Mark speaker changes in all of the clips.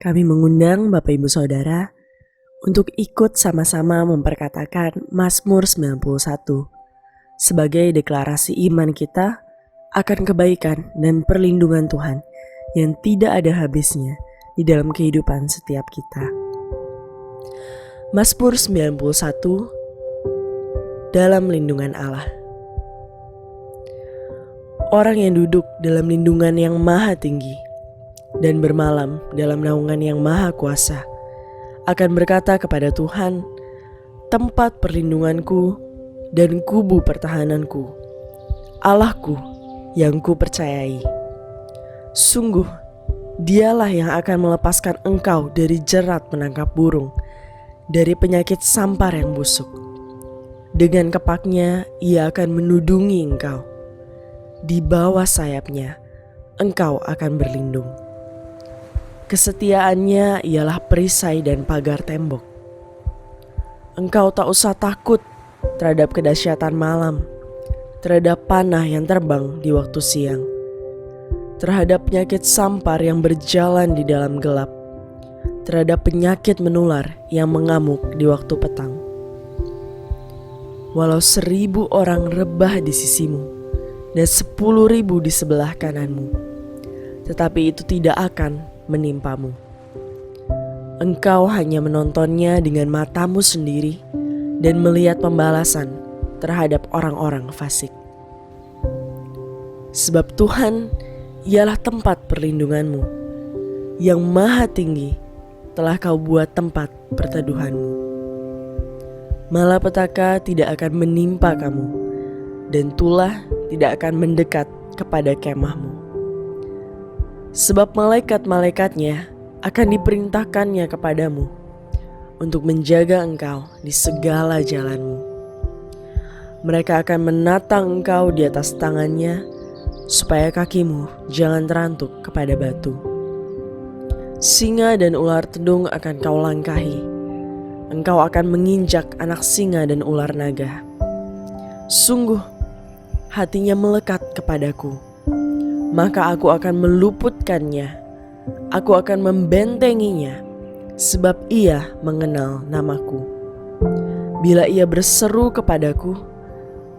Speaker 1: Kami mengundang Bapak Ibu Saudara untuk ikut sama-sama memperkatakan Mazmur 91 sebagai deklarasi iman kita akan kebaikan dan perlindungan Tuhan yang tidak ada habisnya di dalam kehidupan setiap kita. Mazmur 91 dalam lindungan Allah. Orang yang duduk dalam lindungan yang maha tinggi dan bermalam dalam naungan yang maha kuasa akan berkata kepada Tuhan, tempat perlindunganku dan kubu pertahananku, Allahku yang ku percayai. Sungguh, dialah yang akan melepaskan engkau dari jerat menangkap burung, dari penyakit sampar yang busuk. Dengan kepaknya ia akan menudungi engkau. Di bawah sayapnya engkau akan berlindung. Kesetiaannya ialah perisai dan pagar tembok. Engkau tak usah takut terhadap kedahsyatan malam, terhadap panah yang terbang di waktu siang, terhadap penyakit sampar yang berjalan di dalam gelap, terhadap penyakit menular yang mengamuk di waktu petang. Walau 1000 orang rebah di sisimu dan 10.000 di sebelah kananmu, tetapi itu tidak akan menimpamu. Engkau hanya menontonnya dengan matamu sendiri dan melihat pembalasan terhadap orang-orang fasik. Sebab Tuhan ialah tempat perlindunganmu, yang maha tinggi telah kau buat tempat perteduhanmu. Malapetaka tidak akan menimpa kamu, dan tulah tidak akan mendekat kepada kemahmu. Sebab malaikat-malaikatnya akan diperintahkannya kepadamu untuk menjaga engkau di segala jalanmu. Mereka akan menatang engkau di atas tangannya, supaya kakimu jangan terantuk kepada batu. Singa dan ular tedung akan kau langkahi. Engkau akan menginjak anak singa dan ular naga. Sungguh, hatinya melekat kepadaku, maka aku akan meluputkannya. Aku akan membentenginya, sebab ia mengenal namaku. Bila ia berseru kepadaku,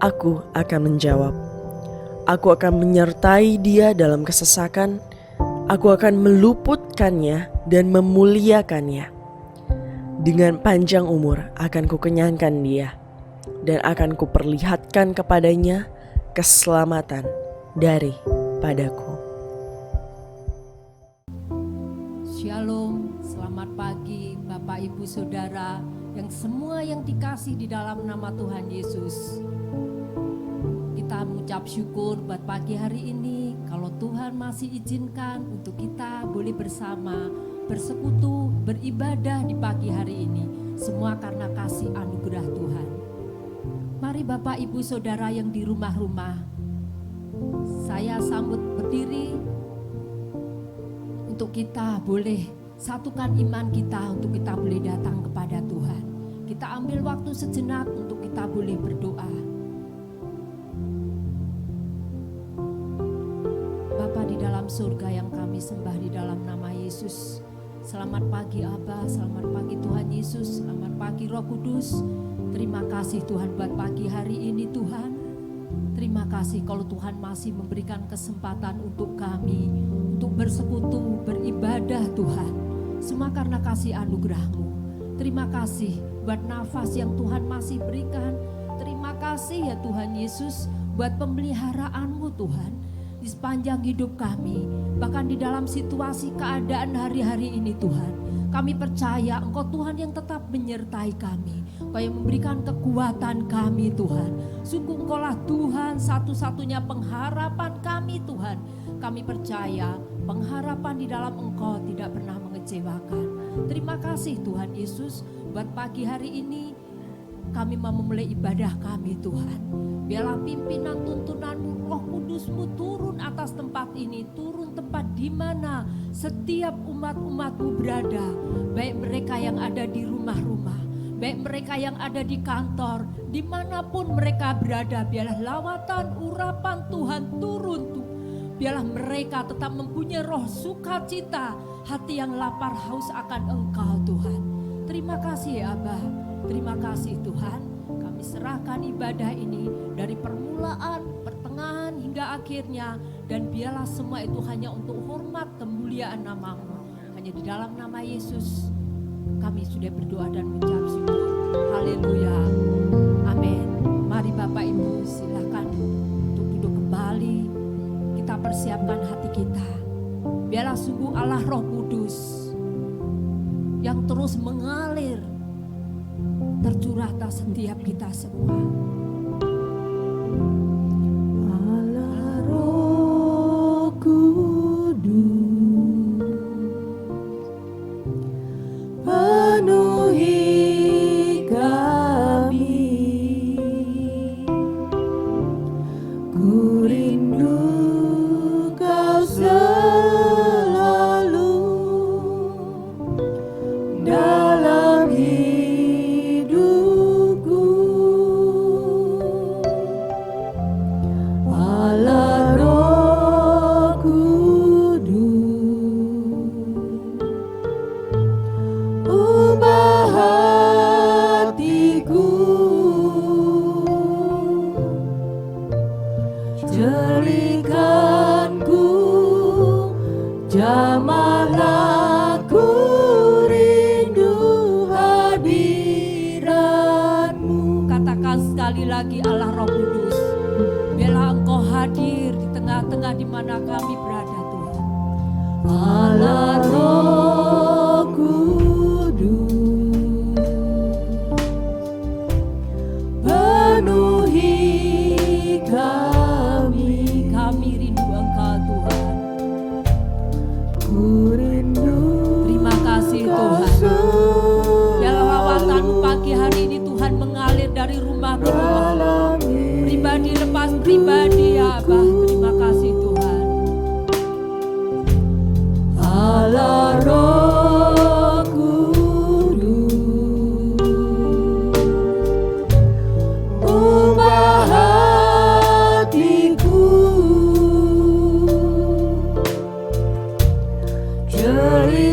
Speaker 1: aku akan menjawab. Aku akan menyertai dia dalam kesesakan. Aku akan meluputkannya dan memuliakannya. Dengan panjang umur akan kukenyangkan dia, dan akan kuperlihatkan kepadanya keselamatan daripadaku.
Speaker 2: Shalom, selamat pagi Bapak Ibu Saudara yang semua yang dikasih di dalam nama Tuhan Yesus. Kita mengucap syukur buat pagi hari ini kalau Tuhan masih izinkan untuk kita boleh bersama, bersekutu, beribadah di pagi hari ini. Semua karena kasih anugerah Tuhan. Mari Bapak Ibu Saudara yang di rumah-rumah, saya sambut berdiri untuk kita boleh satukan iman kita, untuk kita boleh datang kepada Tuhan. Kita ambil waktu sejenak untuk kita boleh berdoa. Bapa di dalam surga yang kami sembah di dalam nama Yesus. Selamat pagi Aba, selamat pagi Tuhan Yesus, selamat pagi Roh Kudus. Terima kasih Tuhan buat pagi hari ini Tuhan. Terima kasih kalau Tuhan masih memberikan kesempatan untuk kami untuk bersekutu, beribadah Tuhan. Semua karena kasih anugerah-Mu. Terima kasih buat nafas yang Tuhan masih berikan. Terima kasih ya Tuhan Yesus buat pemeliharaan-Mu Tuhan di sepanjang hidup kami, bahkan di dalam situasi keadaan hari-hari ini Tuhan. Kami percaya Engkau Tuhan yang tetap menyertai kami, Engkau yang memberikan kekuatan kami Tuhan. Sungguh Engkau-lah Tuhan satu-satunya pengharapan kami Tuhan. Kami percaya pengharapan di dalam Engkau tidak pernah mengecewakan. Terima kasih Tuhan Yesus buat pagi hari ini. Kami mau memulai ibadah kami Tuhan. Biarlah pimpinan tuntunan-Mu, Roh Kudus-Mu turun atas tempat ini, turun tempat di mana setiap umat-umat-Mu berada. Baik mereka yang ada di rumah-rumah, baik mereka yang ada di kantor, dimanapun mereka berada. Biarlah lawatan, urapan Tuhan turun biarlah mereka tetap mempunyai roh sukacita, hati yang lapar haus akan Engkau Tuhan. Terima kasih ya Abah, terima kasih Tuhan. Kami serahkan ibadah ini dari permulaan, pertengahan hingga akhirnya, dan biarlah semua itu hanya untuk hormat kemuliaan nama-Mu. Hanya di dalam nama Yesus kami sudah berdoa dan mengucap syukur. Haleluya. Amin. Mari Bapak Ibu silakan untuk duduk kembali. Kita persiapkan hati kita. Biarlah sungguh Allah Roh Kudus yang terus mengalir, tercurah atas setiap kita semua.
Speaker 1: Allah Roh Kudus, penuhi kami, ku rindu Kau selalu dalam hidupku. Allah Roh Kudus, ubah hatiku, jerikanku, jamahlah ku rindu hadirat-Mu.
Speaker 2: Katakan sekali lagi, Allah Roh Kudus, biarlah Engkau hadir di tengah-tengah di mana kami berada Tuhan.
Speaker 1: Allah Roh Kudus, penuhi kami,
Speaker 2: Kami rindu Engkau Tuhan.
Speaker 1: ku rindu
Speaker 2: Terima kasih Tuhan. Biarlah lawatan-Mu pagi hari ini Tuhan mengalir dari rumah ke rumah, pribadi lepas pribadi ya Abah. Terima kasih Tuhan.
Speaker 1: Allah Roh Kudus, ubah hatiku,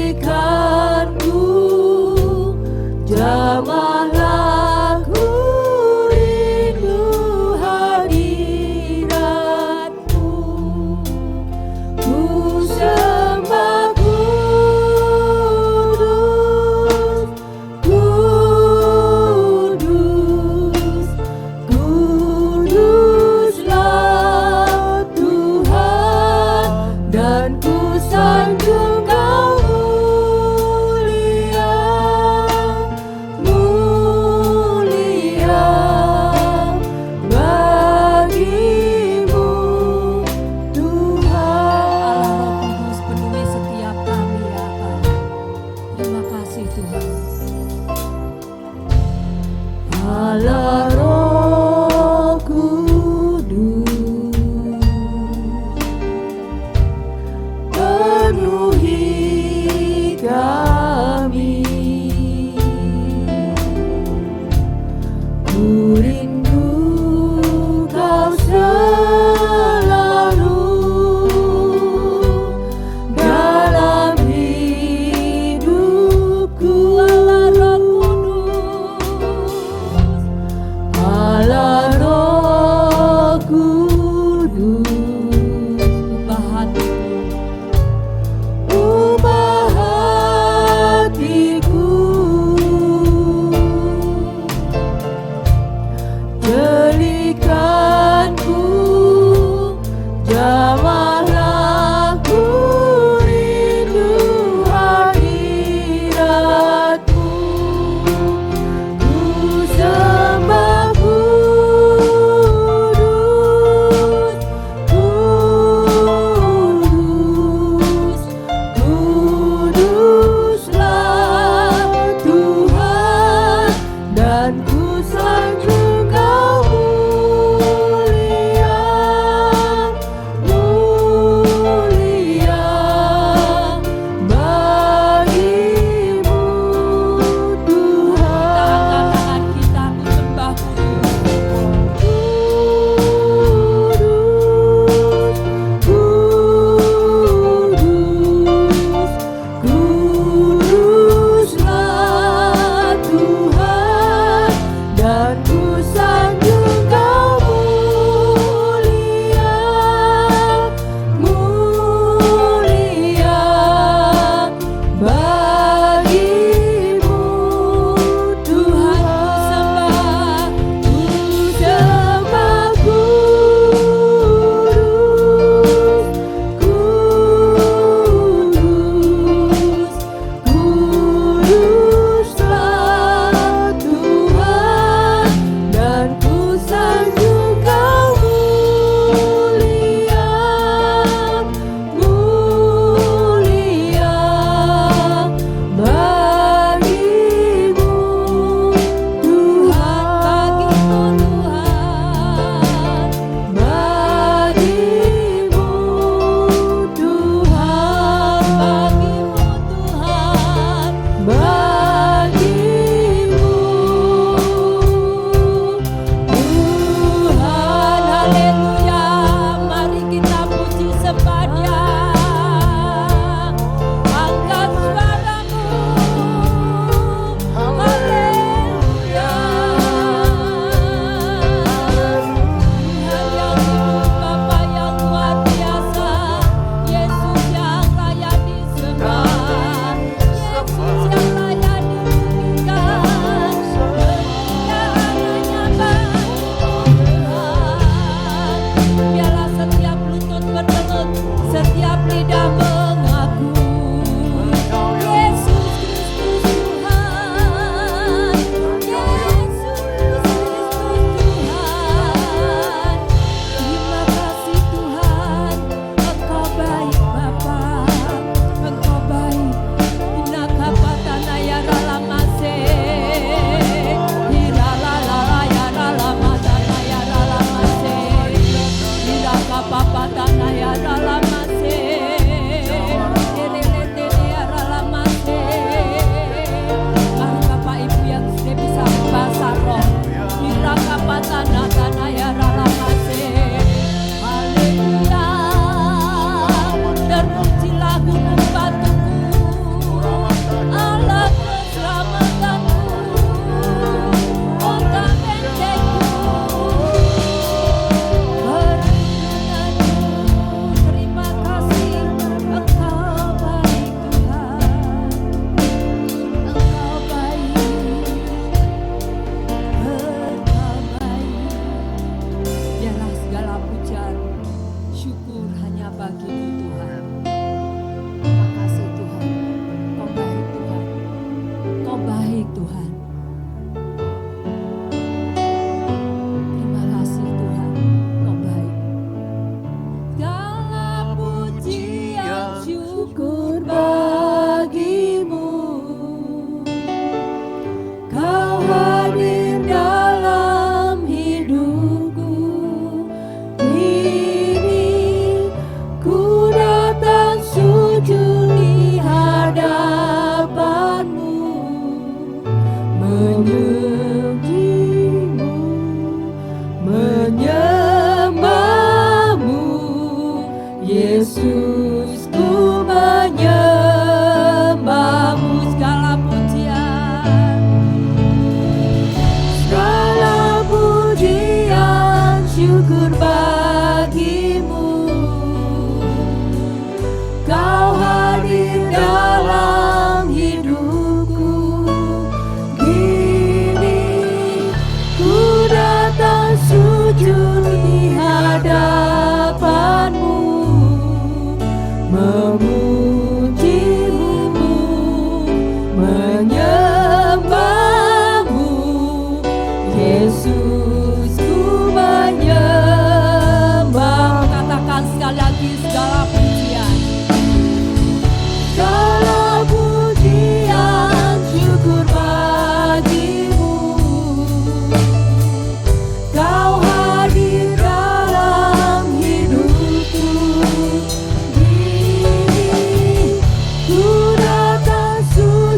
Speaker 1: jerikanku, jamahlah ku rindu hadirat-Mu. Ku sembah kudus, kudus, kuduslah Tuhan, dan ku sanjung Kau mulia, mulia bagi-Mu Tuhan.
Speaker 2: Allah Roh Kudus penuhi setiap kami ya Abah. Terima kasih Tuhan.
Speaker 1: Allah Roh Kudus, penuhi kami, ku rindu Kau selalu dalam hidupku. Allah Roh Kudus,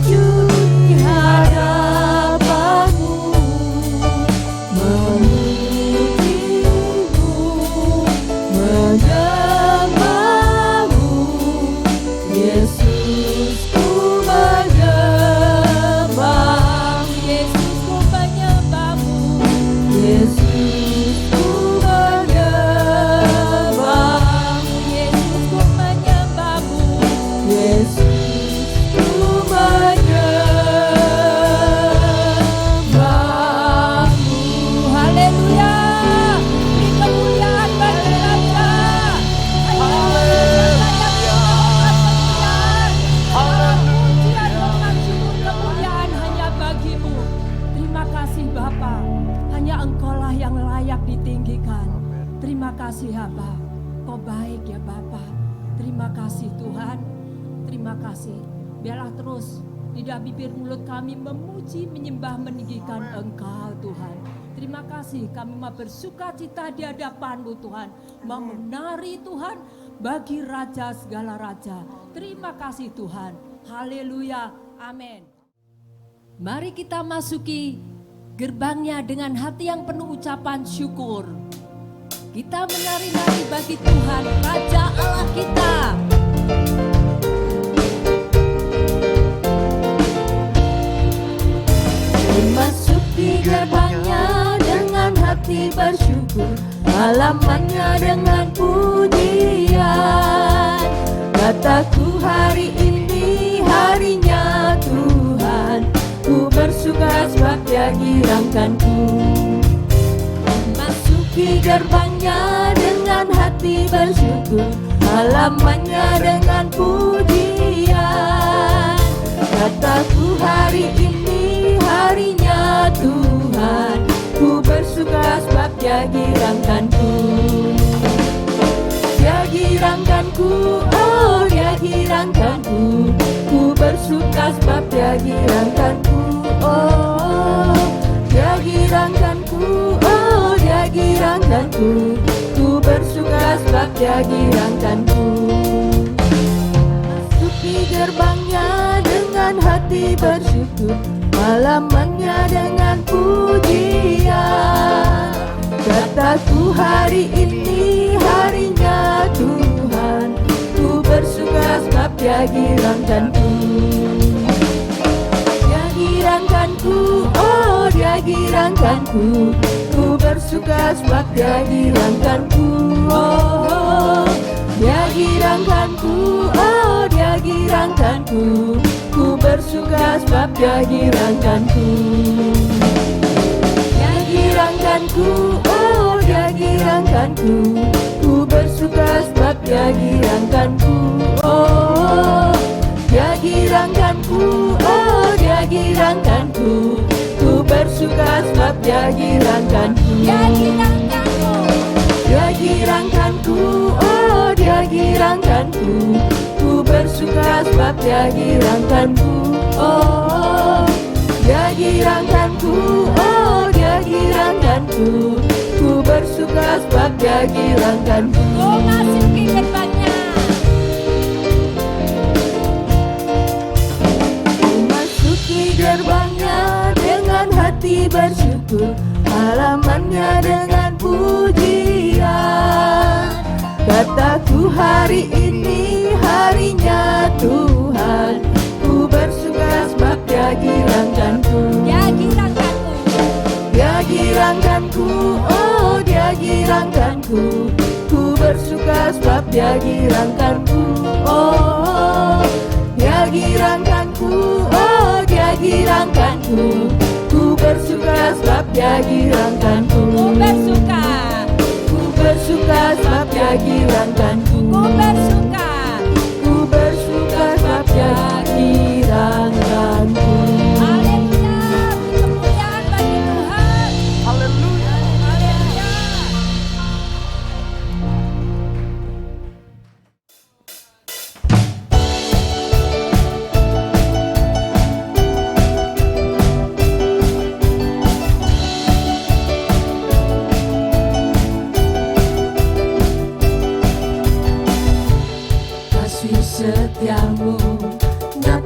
Speaker 2: sujud di hadapanmu, memujimu, menyembahmu, Yesus ku menyembahmu, Yesus ku menyembahmu, Yesus ku menyembahmu, Yesus ku menyembahmu, Yesus ku menyembahmu. Haleluya, beri kemuliaan bagi Raja. Pujian, hormat, syukur, kemuliaan hanya bagimu. Terima kasih Bapa, hanya Engkaulah yang layak ditinggikan. Terima kasih Bapa, Kau baik ya Bapa. Terima kasih Tuhan, terima kasih. Biarlah terus lidah bibir mulut kami memuji, menyembah, meninggikan Engkau Tuhan. Terima kasih, kami mau bersuka cita di hadapan-Mu Tuhan, mau menari Tuhan bagi Raja segala Raja. Terima kasih Tuhan, haleluya, amin. Mari kita masuki gerbangnya dengan hati yang penuh ucapan syukur. Kita menari-nari bagi Tuhan, Raja Allah kita. Memasuki gerbangnya dengan hati bersyukur, halamannya dengan pujian. Kataku hari ini harinya Tuhan, ku bersuka sebab Dia girangkanku. Masuki gerbangnya dengan hati bersyukur, halamannya dengan pujian. Kataku hari ini harinya Tuhan, ku bersuka sebab Dia girangkanku. Dia girangkanku, oh Dia girangkanku, ku bersuka sebab Dia girangkanku. Oh Dia girangkanku, oh Dia girangkanku, ku bersuka sebab Dia girangkanku. Masuki gerbangnya dengan hati bersyukur, halamannya dengan pujian. Kataku hari ini harinya Tuhan, ku bersuka sebab Dia girangkanku. Dia girangkanku, oh Dia girangkanku, ku bersuka sebab Dia girangkanku. Oh Dia girangkanku, oh Dia girangkanku, ku bersuka sebab Dia girangkanku. Dia girangkanku, oh Dia girangkanku, ku bersuka sebab Dia girangkanku. Oh Dia girangkanku, oh Dia girangkanku, ku bersuka sebab Dia girangkanku. Dia girangkanku, Dia girangkanku, oh Dia girangkanku, ku bersuka sebab Dia girangkanku. Oh Dia girangkanku, oh Dia girangkanku, ku bersuka sebab Dia girangkanku. Oh masuki gerbangnya, masuki gerbangnya dengan hati bersyukur, halamannya dengan pujian. Kataku hari ini harinya Tuhan, ku bersuka sebab Dia girangkanku. Dia girangkanku, Dia girangkanku, oh Dia girangkanku, ku bersuka sebab Dia girangkanku. Oh Dia girangkanku, oh Dia girangkanku, ku bersuka sebab Dia girangkanku. Ku bersuka, ku bersuka sebab Dia girangkanku. Ku bersuka, ku bersuka sebab Dia girangkanku. Haleluya, kemuliaan bagi Tuhan. Haleluya, haleluya.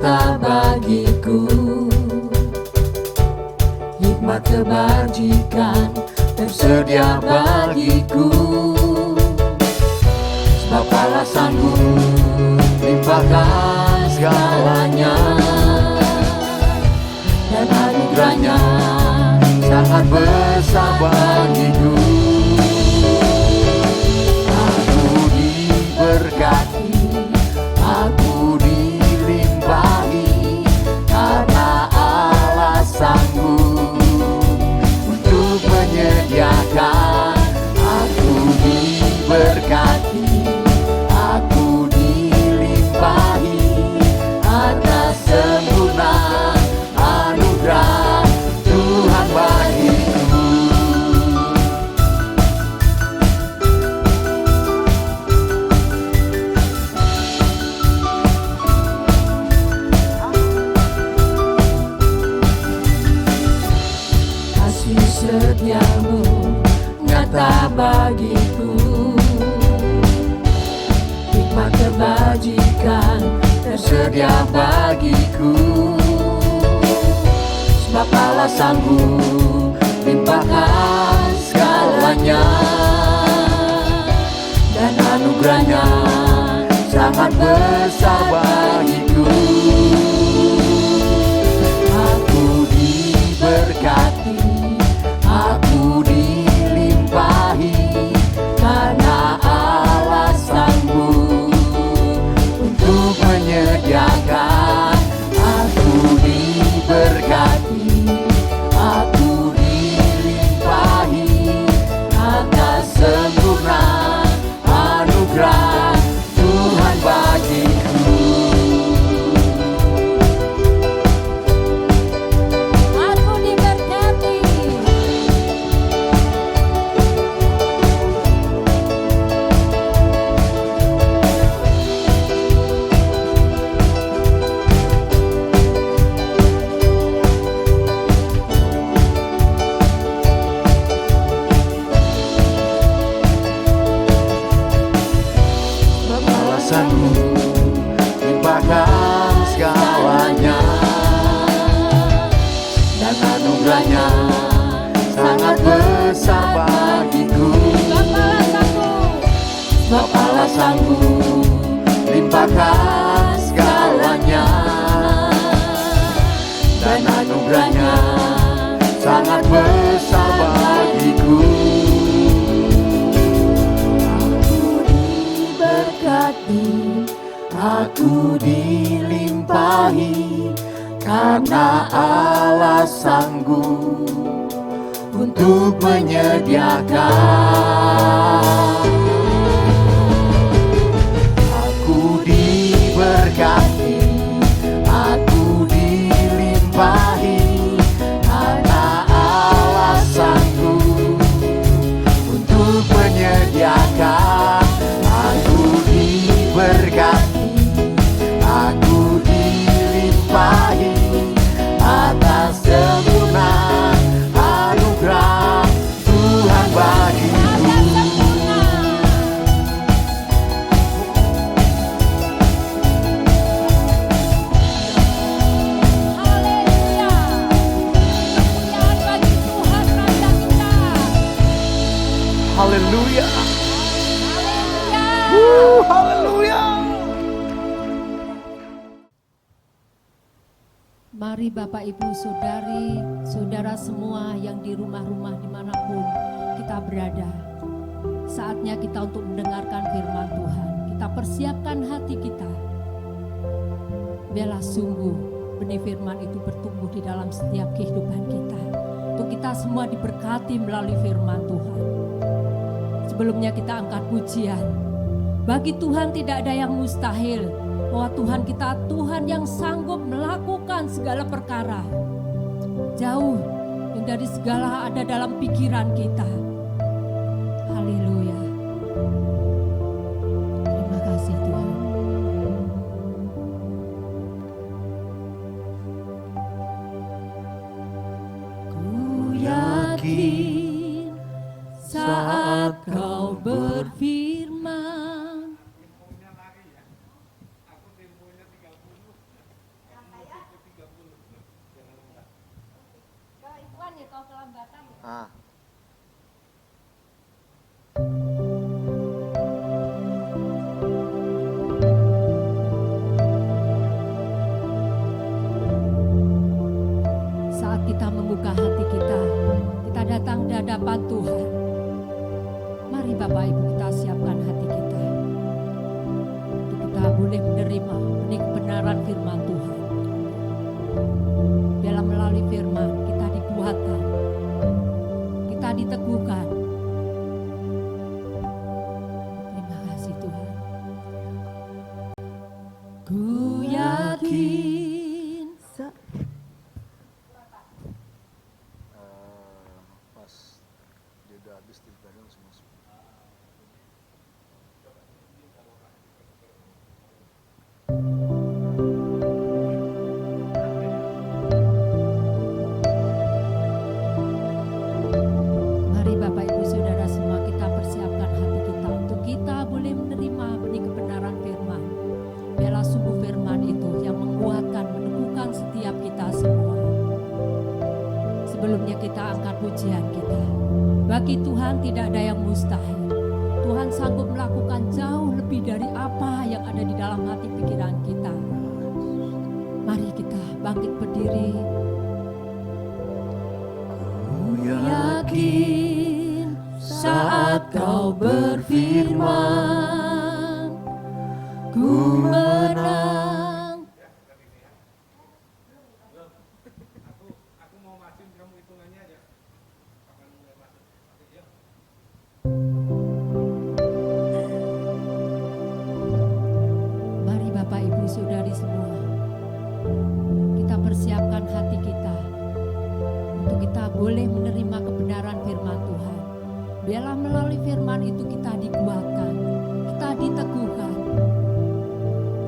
Speaker 3: nyata bagiku. Hikmat kebajikan tersedia bagiku. Sebab Allah sanggup limpahkan segalanya, dan anugerahnya sangat besar bagiku. Aku diberkati, aku dilimpahi, karena Allah sanggup untuk menyediakan. Aku diberkati, aku dilimpahi, atas sempurna anugerah Tuhan bagiku. Kasih setiamu nyata bagiku. Hikmat kebajikan tersedia bagiku. Sebab Allah sanggup limpahkan segalanya, dan anugerahnya sangat besar bagiku. Aku diberkati, aku dilimpahi, karena Allah sanggup untuk menyediakan. Aku diberkati, aku dilimpahi, atas sempurna anugerah Tuhan bagiku.
Speaker 2: Aku diberkati.
Speaker 3: Allah sanggup limpahkan segalanya, dan anugerahnya sangat besar bagiku. Sebab Allah sanggup limpahkan segalanya, dan anugerahnya sangat besar bagiku. Aku dilimpahi, karena Allah sanggup untuk menyediakan. Aku diberkati, aku dilimpahi, karena Allah sanggup untuk menyediakan. Aku diberkati, aku dilimpahi, atas sempurna anugerah Tuhan bagiku.
Speaker 2: Haleluya. Kemuliaan bagi Tuhan Raja kita.
Speaker 3: Haleluya.
Speaker 2: Haleluya. Mari Bapak Ibu Saudari, saudara semua yang di rumah-rumah dimanapun kita berada. Saatnya kita untuk mendengarkan firman Tuhan. Kita persiapkan hati kita. Biarlah sungguh benih firman itu bertumbuh di dalam setiap kehidupan kita. Untuk kita semua diberkati melalui firman Tuhan. Sebelumnya kita angkat pujian. Bagi Tuhan tidak ada yang mustahil. Bahwa Tuhan kita Tuhan yang sanggup melakukan segala perkara. Jauh yang dari segala ada dalam pikiran kita. Haleluya. Terima kasih Tuhan. Ku yakin saat kau berfirman.
Speaker 3: Ah.
Speaker 2: Saat kita membuka hati kita datang di hadapan Tuhan. Mari Bapak Ibu kita siapkan hati kita. Untuk kita boleh menerima kebenaran firman Tuhan. Dalam melalui firman kita dikuatkan, kita diteguhkan. Terima kasih Tuhan. Ku yakin
Speaker 3: Pas dia udah habis tiba-tiba langsung masuk.
Speaker 2: Mari Bapak Ibu Saudara semua kita persiapkan hati kita untuk kita boleh menerima benih kebenaran firman. Biarlah sungguh firman itu yang menguatkan, meneguhkan setiap kita semua. Sebelumnya kita angkat pujian kita. Bagi Tuhan tidak ada yang mustahil. Tuhan sanggup melakukan jauh lebih dari apa yang ada di dalam hati pikiran kita. Mari kita bangkit berdiri. Yakin saat kau berfirman, ku menang.
Speaker 4: Aku mau masukin kamu hitungannya aja. Kapan mulai masuk? Oke, yuk.
Speaker 2: Mari Bapak Ibu Saudari semua, kita persiapkan hati kita untuk kita boleh menerima kebenaran firman Tuhan. Biarlah melalui firman itu kita dikuatkan, kita diteguhkan,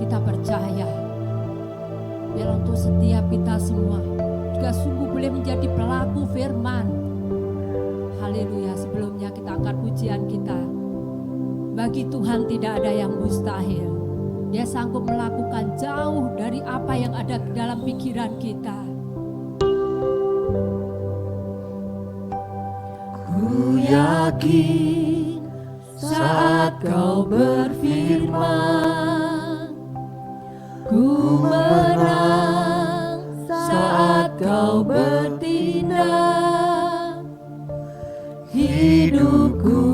Speaker 2: kita percaya. Biarlah untuk setiap kita semua juga sungguh boleh menjadi pelaku firman. Haleluya. Sebelumnya kita angkat pujian kita. Bagi Tuhan tidak ada yang mustahil. Dia sanggup melakukan jauh dari apa yang ada dalam pikiran kita. Ku yakin saat kau berfirman, ku menang saat kau bertindak. Hidupku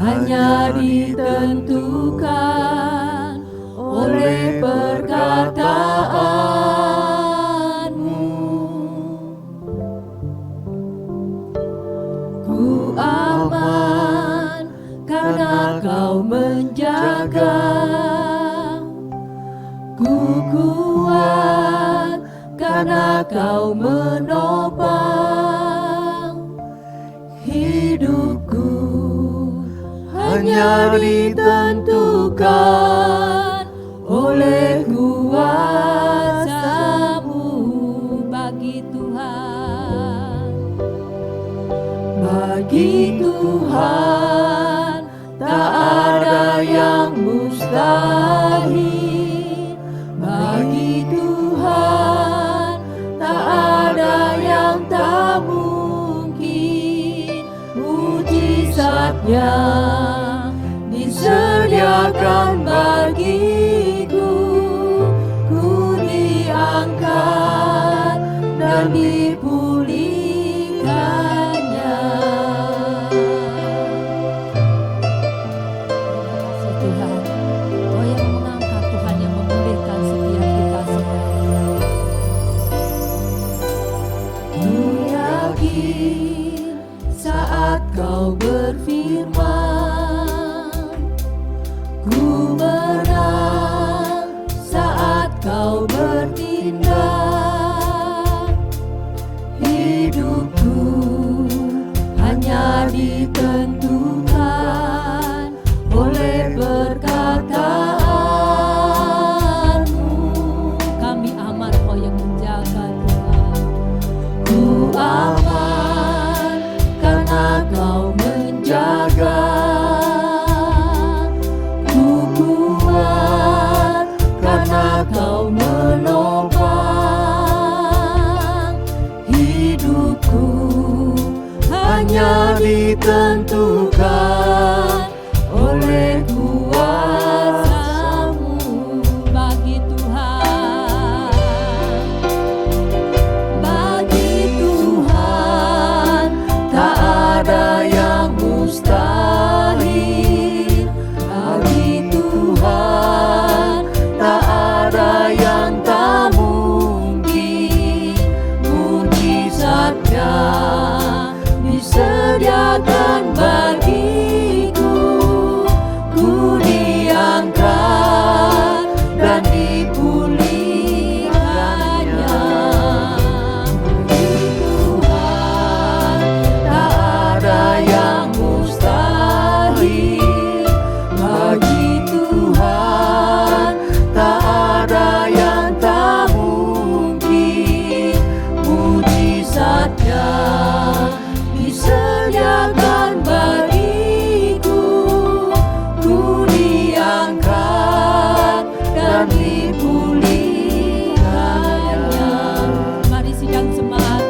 Speaker 2: hanya ditentukan oleh perkataanmu. Ku aman karena kau menjaga. Ku kuat karena kau menopang. Hidupku hanya ditentukan oleh kuasa-Mu. Bagi Tuhan, bagi Tuhan tak ada yang mustahil. Bagi Tuhan tak ada yang tak mungkin. Mujizatnya disediakan bagiku. Ku diangkat dan dipulihkannya. Terima kasih Tuhan. Kau yang mengangkat, Tuhan yang memulihkan setiap kita semua. Ku yakin saat kau berfirman, ku menang saat kau bertindak. Hidupku hanya ditentukan oleh perkataanmu. Kami aman, Kau yang menjaga Tuhan. Ku aman karena Kau menjaga. Ku kuat karena Kau menopang.
Speaker 5: ditentukan oleh kuasa-Mu.
Speaker 2: Bagi Tuhan,
Speaker 5: Bagi Tuhan tak ada yang mustahil. Bagi Tuhan tak ada yang tak mungkin. Mujizatnya disediakan bagiku. Ku diangkat dan dipulihkannya. Bagi Tuhan tak ada yang mustahil. Bagi Tuhan tak ada yang tak mungkin. Mujizatnya disediakan bagiku. Ku diangkat dan dipulihkannya.
Speaker 2: mari sidang jemaat,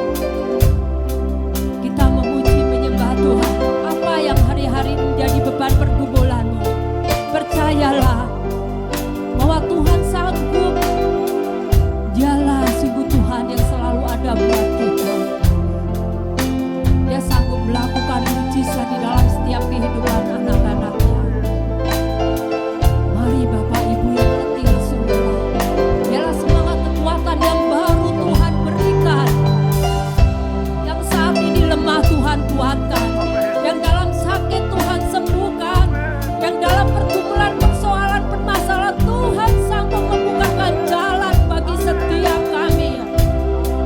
Speaker 2: kita memuji menyembah Tuhan. Apa yang hari-hari menjadi beban pergumulanmu, percayalah bahwa Tuhan sanggup. Dialah sungguh Tuhan yang selalu ada buat kita. Dia sanggup melakukan mujizat di dalam setiap kehidupan anak-anaknya. Mari Bapak Ibu yang letih semua, biarlah semangat kekuatan yang baru Tuhan berikan. Yang saat ini lemah Tuhan kuatkan, yang dalam sakit Tuhan sembuhkan, yang dalam pergumulan, persoalan, permasalahan Tuhan sanggup membukakan jalan bagi setiap kami.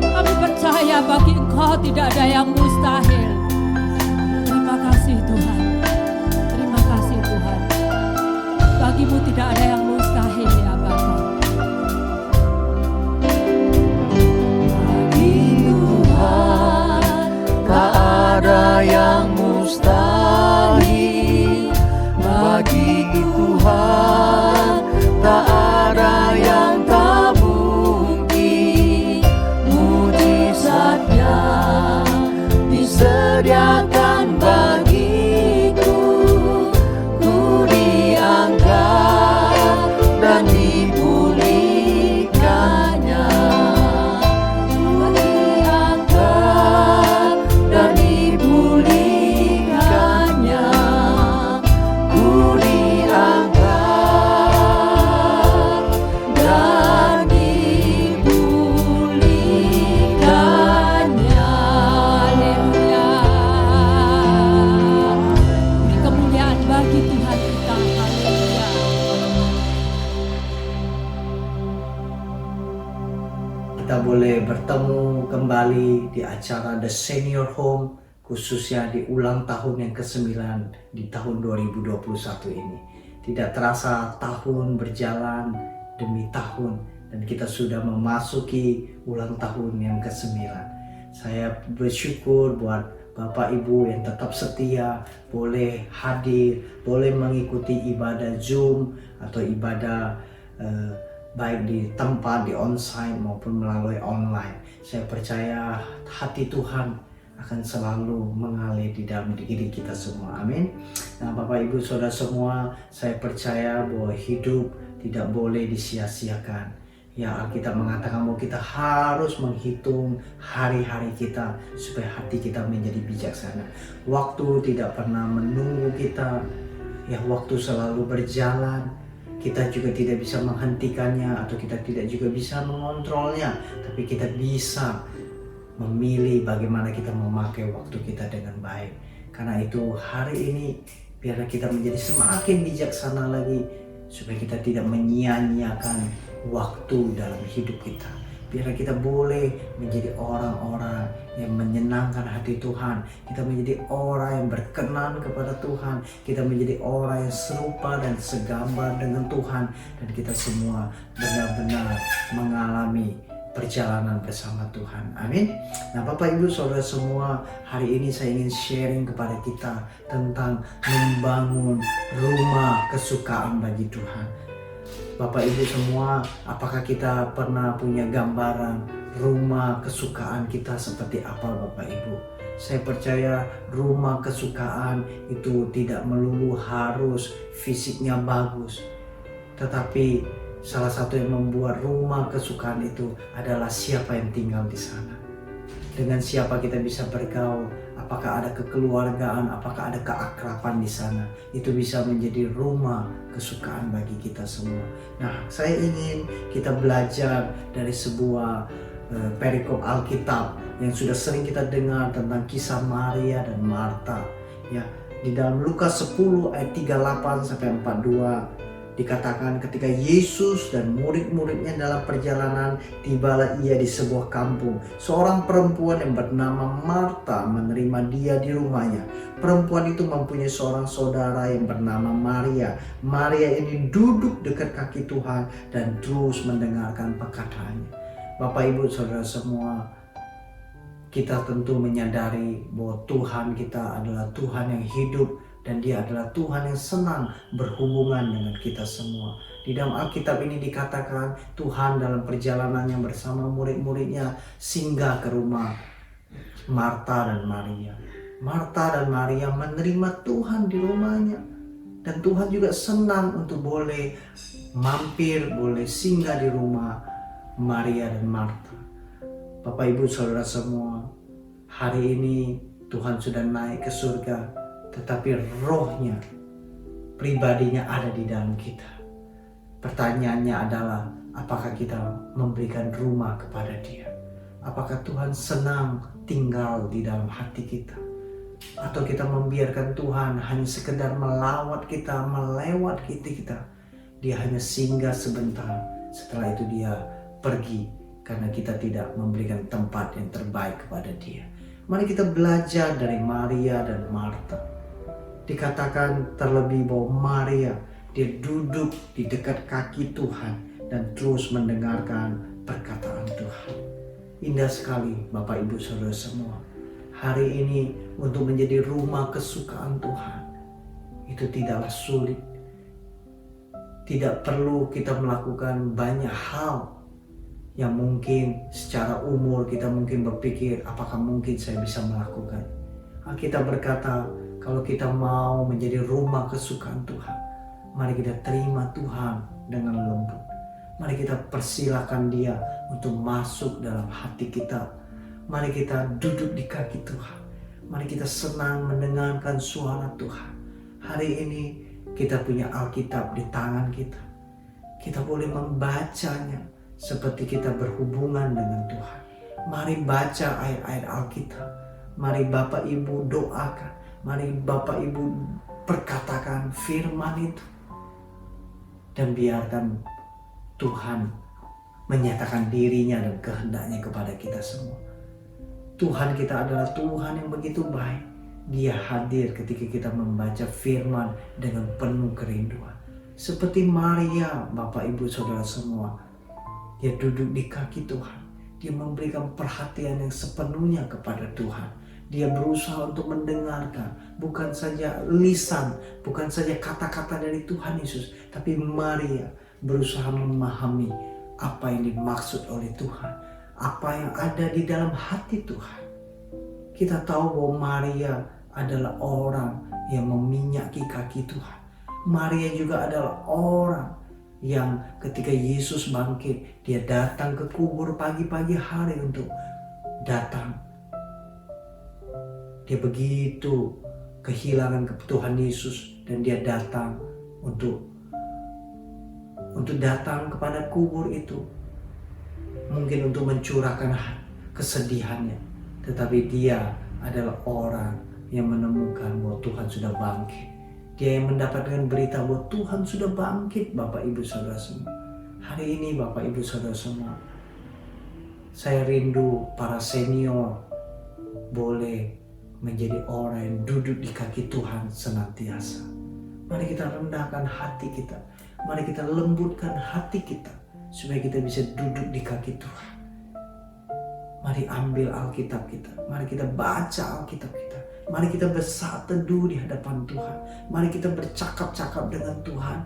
Speaker 2: Kami percaya bagi Engkau tidak ada yang mustahil. Terima kasih Tuhan, terima kasih Tuhan. Bagimu tidak ada yang mustahil ya Bapa.
Speaker 5: Bagi Tuhan tak ada yang mustahil. Bagi Tuhan tak ada yang tak mungkin. Mujizatnya disediakan bagiku. Ku diangkat dan dipulihkannya. Ku diangkat dan dipulihkannya. Ku diangkat dan dipulihkannya.
Speaker 2: Haleluya. Beri kemuliaan bagi Tuhan kita. Haleluya.
Speaker 6: Kita boleh bertemu kembali di acara The Senior Home, khususnya di ulang tahun yang ke-9 di tahun 2021 ini. Tidak terasa tahun berjalan demi tahun dan kita sudah memasuki ulang tahun yang ke-9. Saya bersyukur buat Bapak Ibu yang tetap setia, boleh hadir, boleh mengikuti ibadah Zoom atau ibadah baik di tempat, di onsite maupun melalui online. Saya percaya hati Tuhan akan selalu mengalir di dalam diri kita semua. Amin. Nah, Bapak Ibu Saudara semua, saya percaya bahwa hidup tidak boleh disia-siakan. Ya, Alkitab mengatakan bahwa kita harus menghitung hari-hari kita supaya hati kita menjadi bijaksana. Waktu tidak pernah menunggu kita. Ya, waktu selalu berjalan. Kita juga tidak bisa menghentikannya atau kita tidak juga bisa mengontrolnya, tapi kita bisa memilih bagaimana kita memakai waktu kita dengan baik. Karena itu hari ini biarlah kita menjadi semakin bijaksana lagi supaya kita tidak menyia-nyiakan waktu dalam hidup kita. Biarlah kita boleh menjadi orang-orang yang menyenangkan hati Tuhan. Kita menjadi orang yang berkenan kepada Tuhan. Kita menjadi orang yang serupa dan segambar dengan Tuhan. Dan kita semua benar-benar mengalami perjalanan bersama Tuhan. Amin. Nah, Bapak Ibu Saudara semua, hari ini saya ingin sharing kepada kita tentang membangun rumah kesukaan bagi Tuhan. Bapak Ibu semua, apakah kita pernah punya gambaran rumah kesukaan kita seperti apa Bapak Ibu? Saya percaya rumah kesukaan itu tidak melulu harus fisiknya bagus, tetapi salah satu yang membuat rumah kesukaan itu adalah siapa yang tinggal di sana. Dengan siapa kita bisa bergaul, apakah ada kekeluargaan, apakah ada keakraban di sana. Itu bisa menjadi rumah kesukaan bagi kita semua. Nah, saya ingin kita belajar dari sebuah perikop Alkitab yang sudah sering kita dengar tentang kisah Maria dan Marta. Ya, di dalam Lukas 10 ayat 38 sampai 42 dikatakan ketika Yesus dan murid-muridnya dalam perjalanan, tibalah ia di sebuah kampung. Seorang perempuan yang bernama Marta menerima dia di rumahnya. Perempuan itu mempunyai seorang saudara yang bernama Maria. Maria ini duduk dekat kaki Tuhan dan terus mendengarkan perkataannya. Bapak Ibu Saudara semua, kita tentu menyadari bahwa Tuhan kita adalah Tuhan yang hidup dan Dia adalah Tuhan yang senang berhubungan dengan kita semua. Di dalam Alkitab ini dikatakan Tuhan dalam perjalanannya bersama murid-muridnya singgah ke rumah Marta dan Maria. Marta dan Maria menerima Tuhan di rumahnya, dan Tuhan juga senang untuk boleh mampir, boleh singgah di rumah Maria dan Marta. Bapak Ibu Saudara semua, hari ini Tuhan sudah naik ke surga, tetapi rohnya, pribadinya ada di dalam kita. Pertanyaannya adalah, apakah kita memberikan rumah kepada Dia? Apakah Tuhan senang tinggal di dalam hati kita? Atau kita membiarkan Tuhan hanya sekedar melawat kita, melewat kita. Dia hanya singgah sebentar, setelah itu Dia pergi karena kita tidak memberikan tempat yang terbaik kepada Dia. Mari kita belajar dari Maria dan Marta. Dikatakan terlebih bahwa Maria, dia duduk di dekat kaki Tuhan dan terus mendengarkan perkataan Tuhan. Indah sekali Bapak Ibu Saudara semua. Hari ini untuk menjadi rumah kesukaan Tuhan itu tidaklah sulit. Tidak perlu kita melakukan banyak hal yang mungkin secara umur kita mungkin berpikir, apakah mungkin saya bisa melakukan. Alkitab berkata, kalau kita mau menjadi rumah kesukaan Tuhan, mari kita terima Tuhan dengan lembut. Mari kita persilakan Dia untuk masuk dalam hati kita. Mari kita duduk di kaki Tuhan. Mari kita senang mendengarkan suara Tuhan. Hari ini kita punya Alkitab di tangan kita. Kita boleh membacanya seperti kita berhubungan dengan Tuhan. Mari baca ayat-ayat Alkitab. Mari Bapak Ibu doakan. Mari Bapak Ibu perkatakan firman itu. Dan biarkan Tuhan menyatakan dirinya dan kehendaknya kepada kita semua. Tuhan kita adalah Tuhan yang begitu baik. Dia hadir ketika kita membaca firman dengan penuh kerinduan. Seperti Maria, Bapak Ibu Saudara semua. Dia duduk di kaki Tuhan. Dia memberikan perhatian yang sepenuhnya kepada Tuhan. Dia berusaha untuk mendengarkan, bukan saja lisan, bukan saja kata-kata dari Tuhan Yesus, tapi Maria berusaha memahami apa yang dimaksud oleh Tuhan, apa yang ada di dalam hati Tuhan. Kita tahu bahwa Maria adalah orang yang meminyaki kaki Tuhan. Maria juga adalah orang yang ketika Yesus bangkit, dia datang ke kubur pagi-pagi hari untuk datang. Dia begitu kehilangan Tuhan Yesus dan dia datang untuk datang kepada kubur itu. Mungkin untuk mencurahkan kesedihannya. Tetapi dia adalah orang yang menemukan bahwa Tuhan sudah bangkit. Dia yang mendapatkan berita bahwa Tuhan sudah bangkit, Bapak Ibu Saudara semua. Hari ini Bapak Ibu Saudara semua, saya rindu para senior boleh menjadi orang yang duduk di kaki Tuhan senantiasa. Mari kita rendahkan hati kita. Mari kita lembutkan hati kita supaya kita bisa duduk di kaki Tuhan. Mari ambil Alkitab kita. Mari kita baca Alkitab kita. Mari kita bersaat teduh di hadapan Tuhan. Mari kita bercakap-cakap dengan Tuhan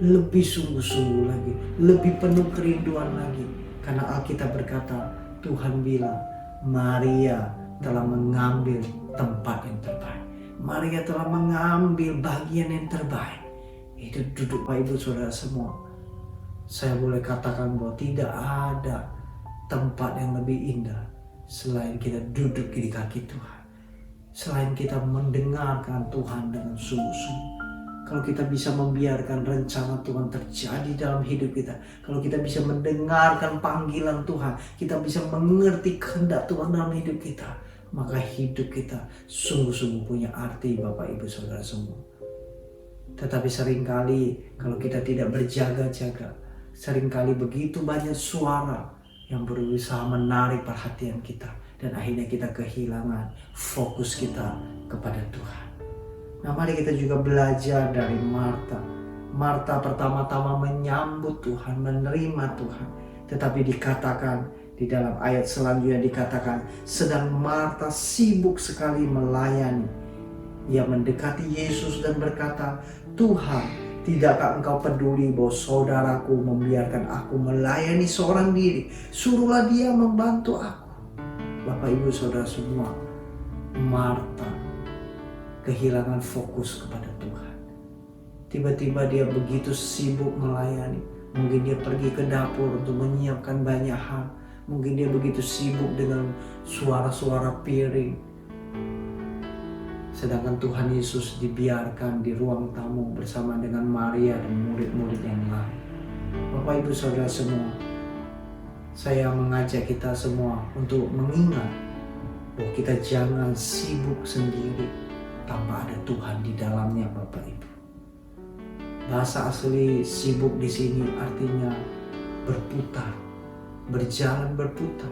Speaker 6: lebih sungguh-sungguh lagi, lebih penuh kerinduan lagi. Karena Alkitab berkata, Tuhan bilang, Maria telah mengambil tempat yang terbaik. Maria telah mengambil bagian yang terbaik. Itu duduk Bapak Ibu Saudara semua. Saya boleh katakan bahwa tidak ada tempat yang lebih indah selain kita duduk di kaki Tuhan. Selain kita mendengarkan Tuhan dengan sungguh-sungguh. Kalau kita bisa membiarkan rencana Tuhan terjadi dalam hidup kita, kalau kita bisa mendengarkan panggilan Tuhan, kita bisa mengerti kehendak Tuhan dalam hidup kita, maka hidup kita sungguh-sungguh punya arti Bapak Ibu Saudara semua. Tetapi seringkali kalau kita tidak berjaga-jaga, seringkali begitu banyak suara yang berusaha menarik perhatian kita, dan akhirnya kita kehilangan fokus kita kepada Tuhan. Nah, mari kita juga belajar dari Marta. Marta pertama-tama menyambut Tuhan, menerima Tuhan. Tetapi dikatakan di dalam ayat selanjutnya dikatakan, sedang Marta sibuk sekali melayani. Ia mendekati Yesus dan berkata, Tuhan, tidakkah engkau peduli bahwa saudaraku membiarkan aku melayani seorang diri? Suruhlah dia membantu aku. Bapak Ibu Saudara semua, Marta kehilangan fokus kepada Tuhan. Tiba-tiba dia begitu sibuk melayani. Mungkin dia pergi ke dapur untuk menyiapkan banyak hal. Mungkin dia begitu sibuk dengan suara-suara piring. Sedangkan Tuhan Yesus dibiarkan di ruang tamu bersama dengan Maria dan murid-murid yang lain. Bapak Ibu Saudara semua, saya mengajak kita semua untuk mengingat bahwa kita jangan sibuk sendiri tanpa ada Tuhan di dalamnya, Bapak Ibu. Bahasa asli sibuk di sini artinya berputar, berjalan berputar.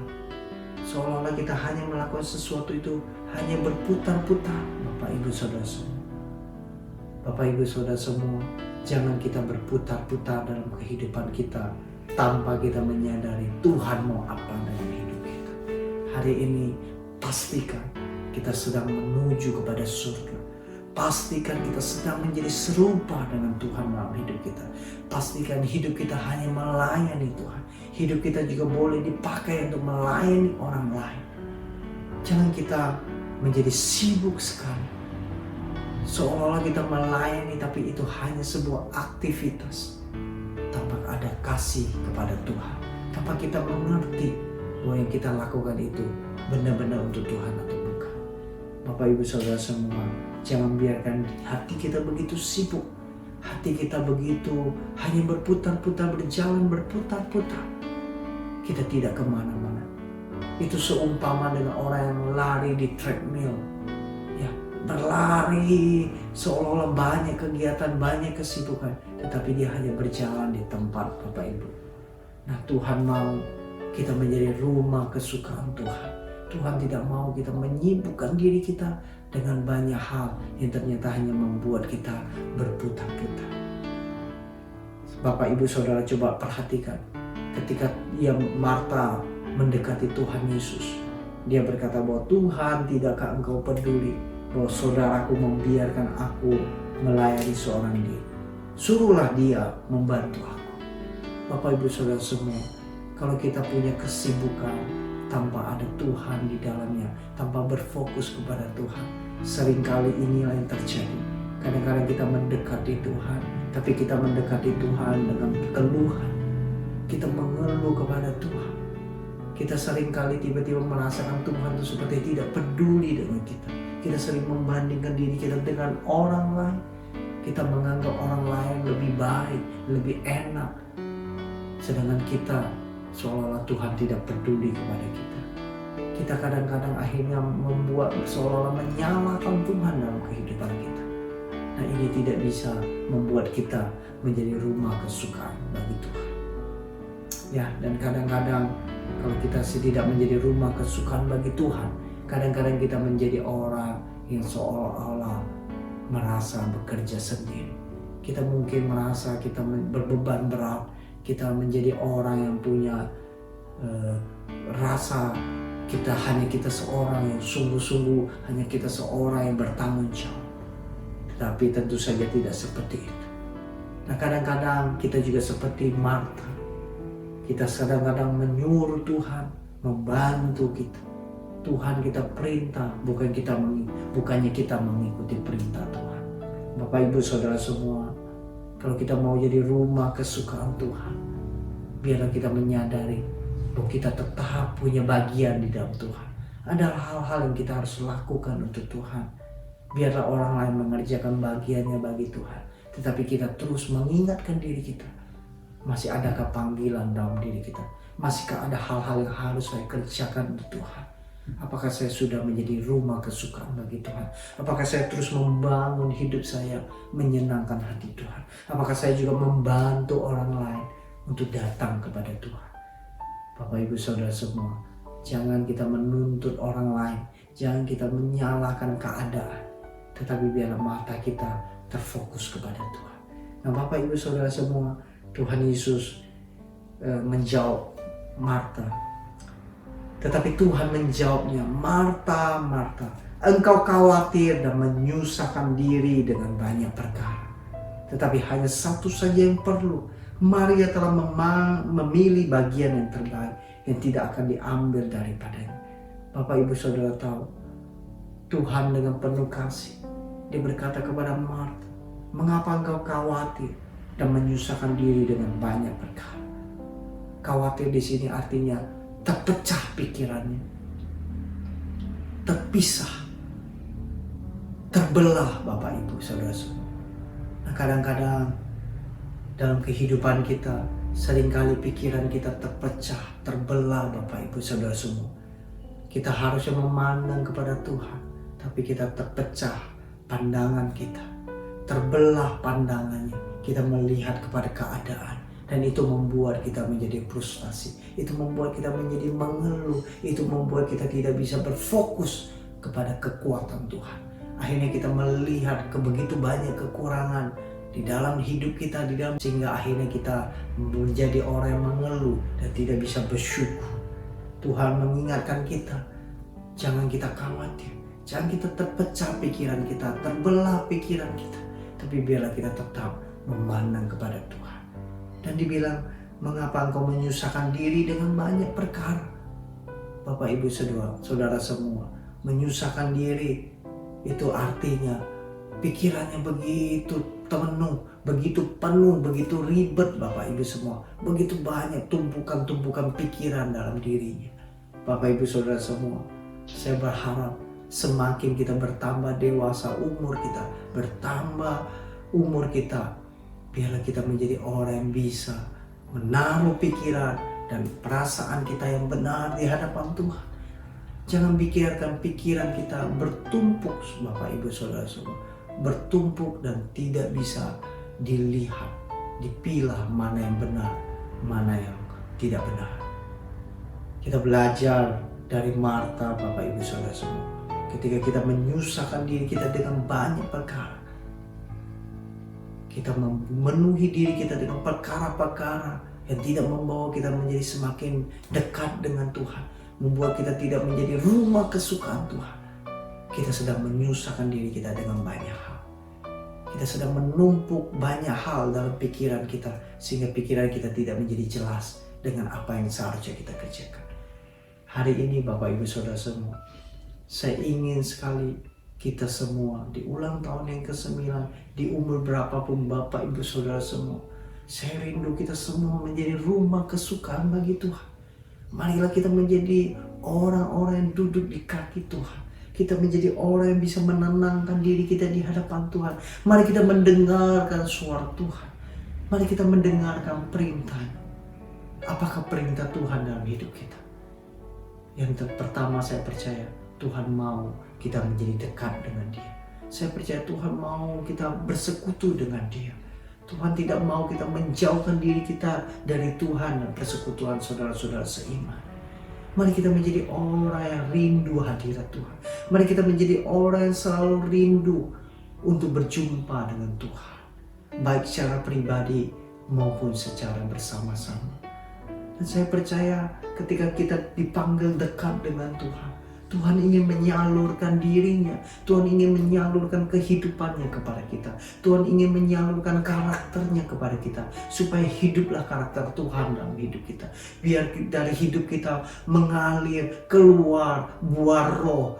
Speaker 6: Seolah-olah kita hanya melakukan sesuatu itu hanya berputar-putar, Bapak Ibu Saudara semua. Bapak Ibu Saudara semua, jangan kita berputar-putar dalam kehidupan kita tanpa kita menyadari Tuhan mau apa dalam hidup kita. Hari ini pastikan kita sedang menuju kepada surga. Pastikan kita sedang menjadi serupa dengan Tuhan dalam hidup kita. Pastikan hidup kita hanya melayani Tuhan. Hidup kita juga boleh dipakai untuk melayani orang lain. Jangan kita menjadi sibuk sekali. Seolah-olah kita melayani tapi itu hanya sebuah aktivitas. Tanpa ada kasih kepada Tuhan. Tanpa kita mengerti bahwa yang kita lakukan itu benar-benar untuk Tuhan atau bukan. Bapak Ibu Saudara semua, jangan biarkan hati kita begitu sibuk. Hati kita begitu hanya berputar-putar, berjalan berputar-putar. Kita tidak kemana-mana. Itu seumpama dengan orang yang lari di treadmill. Ya, berlari seolah-olah banyak kegiatan, banyak kesibukan. Tetapi dia hanya berjalan di tempat, Bapak Ibu. Nah, Tuhan mau kita menjadi rumah kesukaan Tuhan. Tuhan tidak mau kita menyibukkan diri kita dengan banyak hal yang ternyata hanya membuat kita berputar-putar. Bapak Ibu Saudara coba perhatikan. Ketika Marta mendekati Tuhan Yesus, dia berkata bahwa Tuhan, tidakkah engkau peduli bahwa saudaraku membiarkan aku melayani seorang diri? Suruhlah dia membantu aku. Bapak Ibu Saudara semua, kalau kita punya kesibukan tanpa ada Tuhan di dalamnya, tanpa berfokus kepada Tuhan, seringkali inilah yang terjadi. Kadang-kadang kita mendekati Tuhan, tapi kita mendekati Tuhan dengan keluhan. Kita mengeluh kepada Tuhan. Kita seringkali tiba-tiba merasakan Tuhan itu seperti tidak peduli dengan kita. Kita sering membandingkan diri kita dengan orang lain. Kita menganggap orang lain lebih baik, lebih enak. Sedangkan kita seolah-olah Tuhan tidak peduli kepada kita. Kita kadang-kadang akhirnya membuat seolah-olah menyalahkan Tuhan dalam kehidupan kita. Nah, ini tidak bisa membuat kita menjadi rumah kesukaan bagi Tuhan. Ya, dan kadang-kadang kalau kita tidak menjadi rumah kesukaan bagi Tuhan, kadang-kadang kita menjadi orang yang seolah-olah merasa bekerja sendiri. Kita mungkin merasa kita berbeban berat. Kita menjadi orang yang punya rasa hanya kita seorang yang sungguh-sungguh, hanya kita seorang yang bertanggung jawab. Tapi tentu saja tidak seperti itu. Nah, kadang-kadang kita juga seperti Marta. Kita kadang-kadang menyuruh Tuhan membantu kita. Tuhan kita perintah, bukannya kita mengikuti perintah Tuhan. Bapak Ibu Saudara semua, kalau kita mau jadi rumah kesukaan Tuhan, biarlah kita menyadari bahwa kita tetap punya bagian di dalam Tuhan. Ada hal-hal yang kita harus lakukan untuk Tuhan. Biarlah orang lain mengerjakan bagiannya bagi Tuhan, tetapi kita terus mengingatkan diri kita, masih adakah panggilan dalam diri kita? Masihkah ada hal-hal yang harus saya kerjakan untuk Tuhan? Apakah saya sudah menjadi rumah kesukaan bagi Tuhan? Apakah saya terus membangun hidup saya menyenangkan hati Tuhan? Apakah saya juga membantu orang lain untuk datang kepada Tuhan? Bapak Ibu Saudara semua, jangan kita menuntut orang lain, jangan kita menyalahkan keadaan, tetapi biarlah mata kita terfokus kepada Tuhan. Nah Bapak Ibu Saudara semua, Tuhan Yesus menjawab Marta. Tetapi Tuhan menjawabnya, Marta, Marta, engkau khawatir dan menyusahkan diri dengan banyak perkara. Tetapi hanya satu saja yang perlu. Maria telah memilih bagian yang terbaik yang tidak akan diambil daripadanya. Bapak Ibu Saudara tahu, Tuhan dengan penuh kasih, Dia berkata kepada Marta, mengapa engkau khawatir dan menyusahkan diri dengan banyak perkara? Khawatir di sini artinya terpecah pikirannya, terpisah, terbelah Bapak Ibu Saudara semua. Nah kadang-kadang dalam kehidupan kita seringkali pikiran kita terpecah, terbelah Bapak Ibu Saudara semua. Kita harusnya memandang kepada Tuhan, tapi kita terpecah pandangan kita, terbelah pandangannya. Kita melihat kepada keadaan, dan itu membuat kita menjadi frustasi. Itu membuat kita menjadi mengeluh. Itu membuat kita tidak bisa berfokus kepada kekuatan Tuhan. Akhirnya kita melihat begitu banyak kekurangan di dalam hidup kita, sehingga akhirnya kita menjadi orang yang mengeluh dan tidak bisa bersyukur. Tuhan mengingatkan kita, jangan kita khawatir, jangan kita terpecah pikiran kita, terbelah pikiran kita, tapi biarlah kita tetap memandang kepada Tuhan. Dan dibilang, mengapa engkau menyusahkan diri dengan banyak perkara? Bapak Ibu Saudara semua, menyusahkan diri itu artinya pikirannya begitu penuh, begitu ribet Bapak Ibu semua. Begitu banyak tumpukan-tumpukan pikiran dalam dirinya. Bapak Ibu Saudara semua, saya berharap semakin kita bertambah dewasa, umur kita, biarlah kita menjadi orang yang bisa menaruh pikiran dan perasaan kita yang benar di hadapan Tuhan. Jangan biarkan pikiran kita bertumpuk Bapak Ibu Saudara semua. Bertumpuk dan tidak bisa dilihat, dipilah mana yang benar, mana yang tidak benar. Kita belajar dari Marta Bapak Ibu Saudara semua. Ketika kita menyusahkan diri kita dengan banyak perkara, kita memenuhi diri kita dengan perkara-perkara yang tidak membawa kita menjadi semakin dekat dengan Tuhan, membuat kita tidak menjadi rumah kesukaan Tuhan. Kita sedang menyusahkan diri kita dengan banyak hal. Kita sedang menumpuk banyak hal dalam pikiran kita, sehingga pikiran kita tidak menjadi jelas dengan apa yang seharusnya kita kerjakan. Hari ini Bapak Ibu Saudara semua, saya ingin sekali kita semua di ulang tahun yang ke-9, di umur berapapun Bapak Ibu Saudara semua, saya rindu kita semua menjadi rumah kesukaan bagi Tuhan. Marilah kita menjadi orang-orang yang duduk di kaki Tuhan. Kita menjadi orang yang bisa menenangkan diri kita di hadapan Tuhan. Mari kita mendengarkan suara Tuhan. Mari kita mendengarkan perintah. Apakah perintah Tuhan dalam hidup kita? Yang pertama, saya percaya Tuhan mau kita menjadi dekat dengan Dia. Saya percaya Tuhan mau kita bersekutu dengan Dia. Tuhan tidak mau kita menjauhkan diri kita dari Tuhan dan persekutuan saudara-saudara seiman. Mari kita menjadi orang yang rindu hadirat Tuhan. Mari kita menjadi orang yang selalu rindu untuk berjumpa dengan Tuhan, baik secara pribadi maupun secara bersama-sama. Dan saya percaya ketika kita dipanggil dekat dengan Tuhan, Tuhan ingin menyalurkan dirinya. Tuhan ingin menyalurkan kehidupannya kepada kita. Tuhan ingin menyalurkan karakternya kepada kita. Supaya hiduplah karakter Tuhan dalam hidup kita. Biar dari hidup kita mengalir keluar buah roh.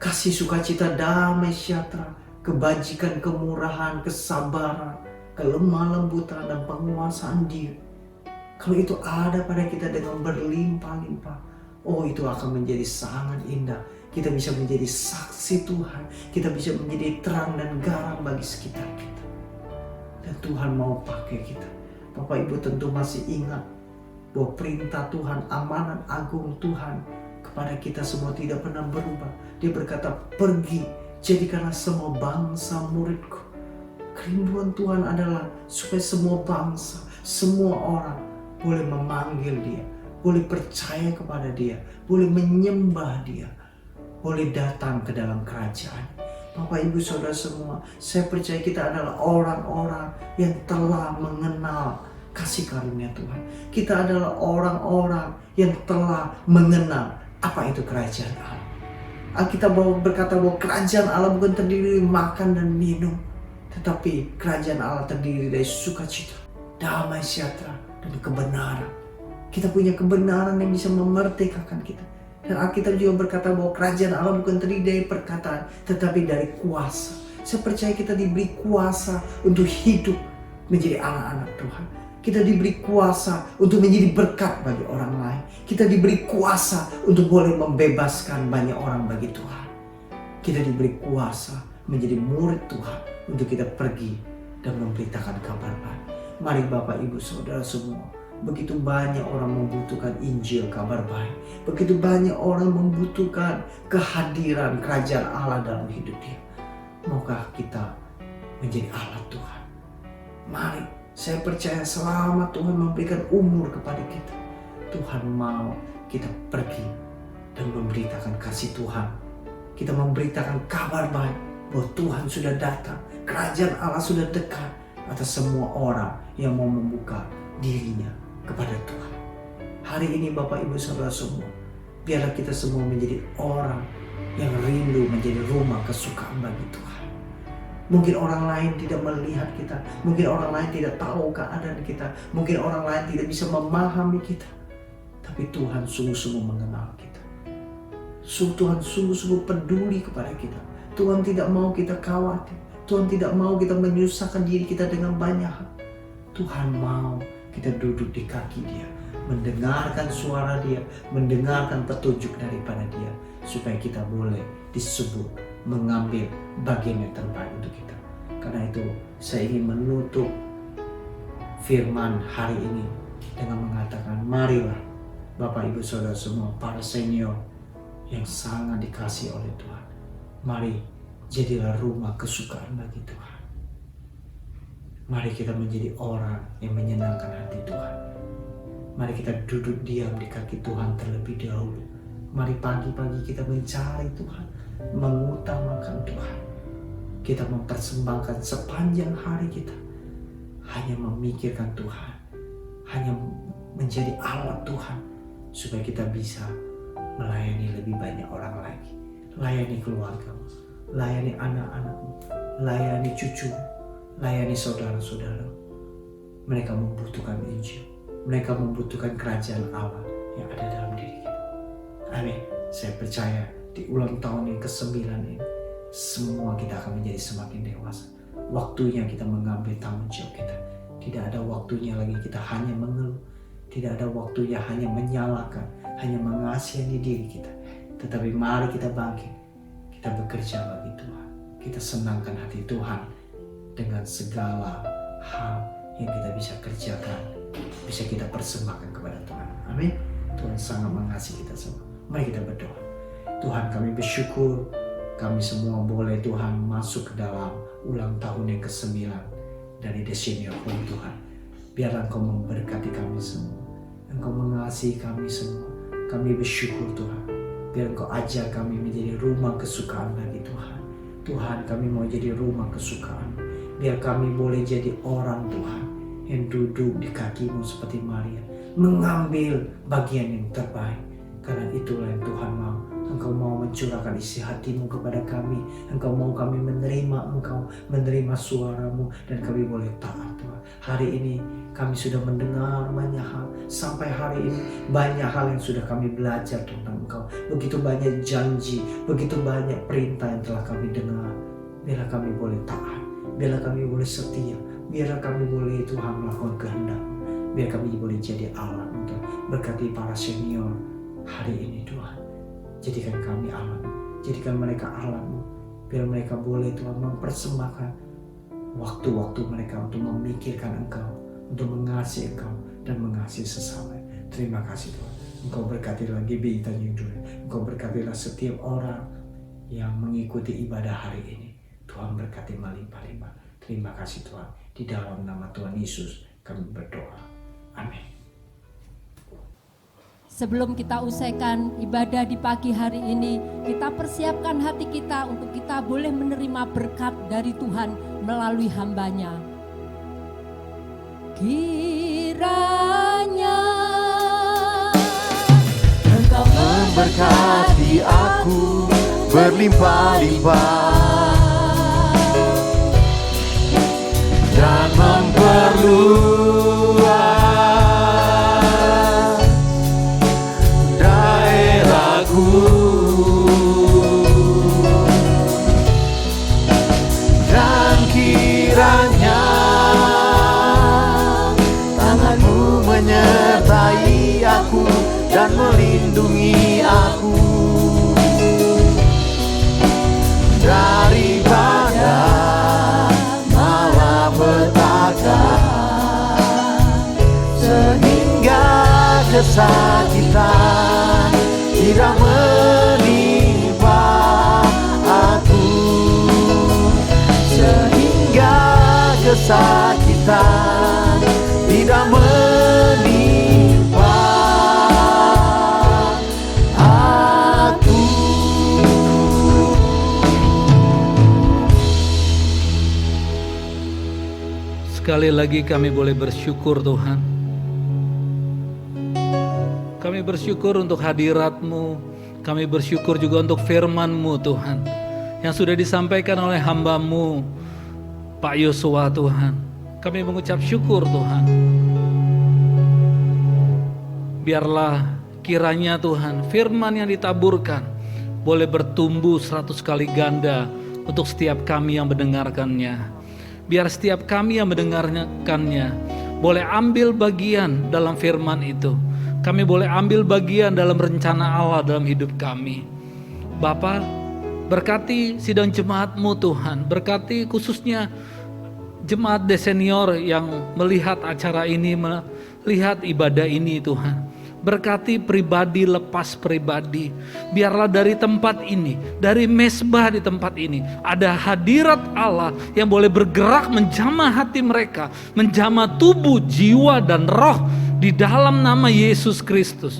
Speaker 6: Kasih sukacita, damai sejahtera, kebajikan, kemurahan, kesabaran, kelemah lembutan, dan penguasaan diri. Kalau itu ada pada kita dengan berlimpah-limpah, oh itu akan menjadi sangat indah. Kita bisa menjadi saksi Tuhan. Kita bisa menjadi terang dan garam bagi sekitar kita. Dan Tuhan mau pakai kita. Bapak Ibu tentu masih ingat bahwa perintah Tuhan, amanat agung Tuhan kepada kita semua tidak pernah berubah. Dia berkata, pergi, jadikanlah semua bangsa muridku. Kerinduan Tuhan adalah supaya semua bangsa, semua orang boleh memanggil Dia, boleh percaya kepada Dia, boleh menyembah Dia, boleh datang ke dalam kerajaan. Bapak Ibu Saudara semua, saya percaya kita adalah orang-orang yang telah mengenal kasih karunia Tuhan. Kita adalah orang-orang yang telah mengenal apa itu kerajaan Allah. Alkitab berkata bahwa kerajaan Allah bukan terdiri dari makan dan minum, tetapi kerajaan Allah terdiri dari sukacita, damai sejahtera, dan kebenaran. Kita punya kebenaran yang bisa memerdekakan kita. Dan Alkitab juga berkata bahwa kerajaan Allah bukan terdiri dari perkataan, tetapi dari kuasa. Saya percaya kita diberi kuasa untuk hidup menjadi anak-anak Tuhan. Kita diberi kuasa untuk menjadi berkat bagi orang lain. Kita diberi kuasa untuk boleh membebaskan banyak orang bagi Tuhan. Kita diberi kuasa menjadi murid Tuhan untuk kita pergi dan memberitakan kabar baik. Mari Bapak Ibu Saudara semua, begitu banyak orang membutuhkan Injil kabar baik. Begitu banyak orang membutuhkan kehadiran kerajaan Allah dalam hidup dia. Maukah kita menjadi alat Tuhan? Mari, saya percaya selama Tuhan memberikan umur kepada kita, Tuhan mau kita pergi dan memberitakan kasih Tuhan. Kita memberitakan kabar baik bahwa Tuhan sudah datang, kerajaan Allah sudah dekat atas semua orang yang mau membuka dirinya kepada Tuhan. Hari ini Bapak Ibu Saudara semua, biarlah kita semua menjadi orang yang rindu menjadi rumah kesukaan bagi Tuhan. Mungkin orang lain tidak melihat kita, mungkin orang lain tidak tahu keadaan kita, mungkin orang lain tidak bisa memahami kita, tapi Tuhan sungguh-sungguh mengenal kita. Tuhan sungguh-sungguh peduli kepada kita. Tuhan tidak mau kita khawatir. Tuhan tidak mau kita menyusahkan diri kita dengan banyak hal. Tuhan mau kita duduk di kaki Dia, mendengarkan suara Dia, mendengarkan petunjuk daripada Dia, supaya kita boleh disebut mengambil bagian yang terbaik untuk kita. Karena itu saya ingin menutup firman hari ini dengan mengatakan, marilah Bapak Ibu Saudara semua, para senior yang sangat dikasihi oleh Tuhan, mari jadilah rumah kesukaan bagi Tuhan. Mari kita menjadi orang yang menyenangkan hati Tuhan. Mari kita duduk diam di kaki Tuhan terlebih dahulu. Mari pagi-pagi kita mencari Tuhan, mengutamakan Tuhan. Kita mempersembahkan sepanjang hari kita hanya memikirkan Tuhan, hanya menjadi alat Tuhan, supaya kita bisa melayani lebih banyak orang lagi. Layani keluargamu, layani anak-anakmu, layani cucumu, layani saudara-saudara. Mereka membutuhkan Injil, mereka membutuhkan kerajaan Allah yang ada dalam diri kita. Amin. Saya percaya di ulang tahun yang ke-9 ini, semua kita akan menjadi semakin dewasa. Waktunya kita mengambil tanggung jawab kita. Tidak ada waktunya lagi kita hanya mengeluh. Tidak ada waktunya hanya menyalahkan, hanya mengasihani diri kita. Tetapi mari kita bangkit. Kita bekerja bagi Tuhan. Kita senangkan hati Tuhan dengan segala hal yang kita bisa kerjakan, bisa kita persembahkan kepada Tuhan. Amin. Tuhan sangat mengasihi kita semua. Mari kita berdoa. Tuhan, kami bersyukur kami semua boleh Tuhan masuk ke dalam ulang tahun yang ke-9 dari The Senior Home Tuhan. Biarlah Engkau memberkati kami semua. Engkau mengasihi kami semua. Kami bersyukur Tuhan. Biar Engkau ajar kami menjadi rumah kesukaan bagi Tuhan. Tuhan, kami mau jadi rumah kesukaan. Biar kami boleh jadi orang Tuhan yang duduk di kaki-Mu seperti Maria, mengambil bagian yang terbaik. Karena itulah yang Tuhan mau. Engkau mau mencurahkan isi hatimu kepada kami. Engkau mau kami menerima Engkau, menerima suaramu, dan kami boleh taat Tuhan. Hari ini kami sudah mendengar banyak hal. Sampai hari ini banyak hal yang sudah kami belajar tentang Engkau. Begitu banyak janji, begitu banyak perintah yang telah kami dengar. Biarlah kami boleh taat, biarlah kami boleh setia, biarlah kami boleh Tuhan melakukan kehendak. Biar kami boleh jadi alat untuk berkati para senior hari ini Tuhan. Jadikan kami alat, jadikan mereka alat-Mu. Biar mereka boleh Tuhan mempersembahkan waktu-waktu mereka untuk memikirkan Engkau, untuk mengasihi Engkau dan mengasihi sesama. Terima kasih Tuhan. Engkau berkatilah GBI Tanjung Duren. Engkau berkatilah setiap orang yang mengikuti ibadah hari ini. Tuhan berkati melimpah-limpah. Terima kasih Tuhan. Di dalam nama Tuhan Yesus kami berdoa. Amin.
Speaker 2: Sebelum kita usaikan ibadah di pagi hari ini, kita persiapkan hati kita untuk kita boleh menerima berkat dari Tuhan melalui hamba-Nya. Kiranya
Speaker 5: Engkau memberkati aku berlimpah-limpah dan memperluas daerahku, dan kiranya tangan-Mu menyertai aku dan melindungi aku daripada malapetaka, sehingga kesakitan tidak menimpa aku, sehingga kesakitan tidak menimpa aku.
Speaker 4: Sekali lagi kami boleh bersyukur Tuhan. Kami bersyukur untuk hadirat-Mu. Kami bersyukur juga untuk firman-Mu Tuhan, yang sudah disampaikan oleh hamba-Mu Pak Yosua Tuhan. Kami mengucap syukur Tuhan. Biarlah kiranya Tuhan firman yang ditaburkan boleh bertumbuh 100 kali ganda untuk setiap kami yang mendengarkannya. Biar setiap kami yang mendengarkannya boleh ambil bagian dalam firman itu. Kami boleh ambil bagian dalam rencana Allah dalam hidup kami. Bapa, berkati sidang jemaat-Mu Tuhan. Berkati khususnya jemaat desenior yang melihat acara ini, melihat ibadah ini Tuhan. Berkati pribadi lepas pribadi. Biarlah dari tempat ini, dari mesbah di tempat ini, ada hadirat Allah yang boleh bergerak menjamah hati mereka, menjamah tubuh, jiwa, dan roh di dalam nama Yesus Kristus.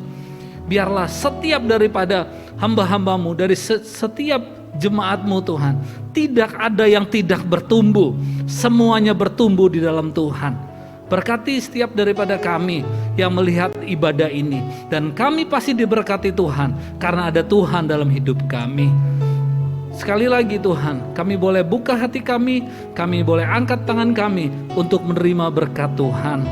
Speaker 4: Biarlah setiap daripada hamba-hamba-Mu, dari setiap jemaat-Mu Tuhan, tidak ada yang tidak bertumbuh. Semuanya bertumbuh di dalam Tuhan. Berkati setiap daripada kami yang melihat ibadah ini. Dan kami pasti diberkati Tuhan karena ada Tuhan dalam hidup kami. Sekali lagi Tuhan, kami boleh buka hati kami boleh angkat tangan kami untuk menerima berkat Tuhan.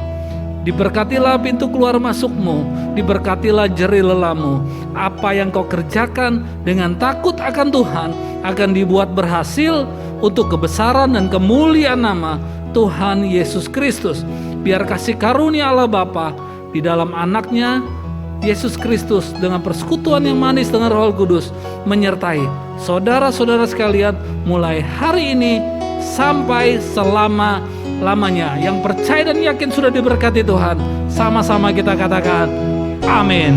Speaker 4: Diberkatilah pintu keluar masuk-Mu, diberkatilah jerih lelah-Mu. Apa yang Kau kerjakan dengan takut akan Tuhan akan dibuat berhasil untuk kebesaran dan kemuliaan nama Tuhan Yesus Kristus. Biar kasih karunia Allah Bapa di dalam anaknya Yesus Kristus dengan persekutuan yang manis dengan Roh Kudus menyertai saudara-saudara sekalian mulai hari ini sampai selama-lamanya. Yang percaya dan yakin sudah diberkati Tuhan, sama-sama kita katakan amin.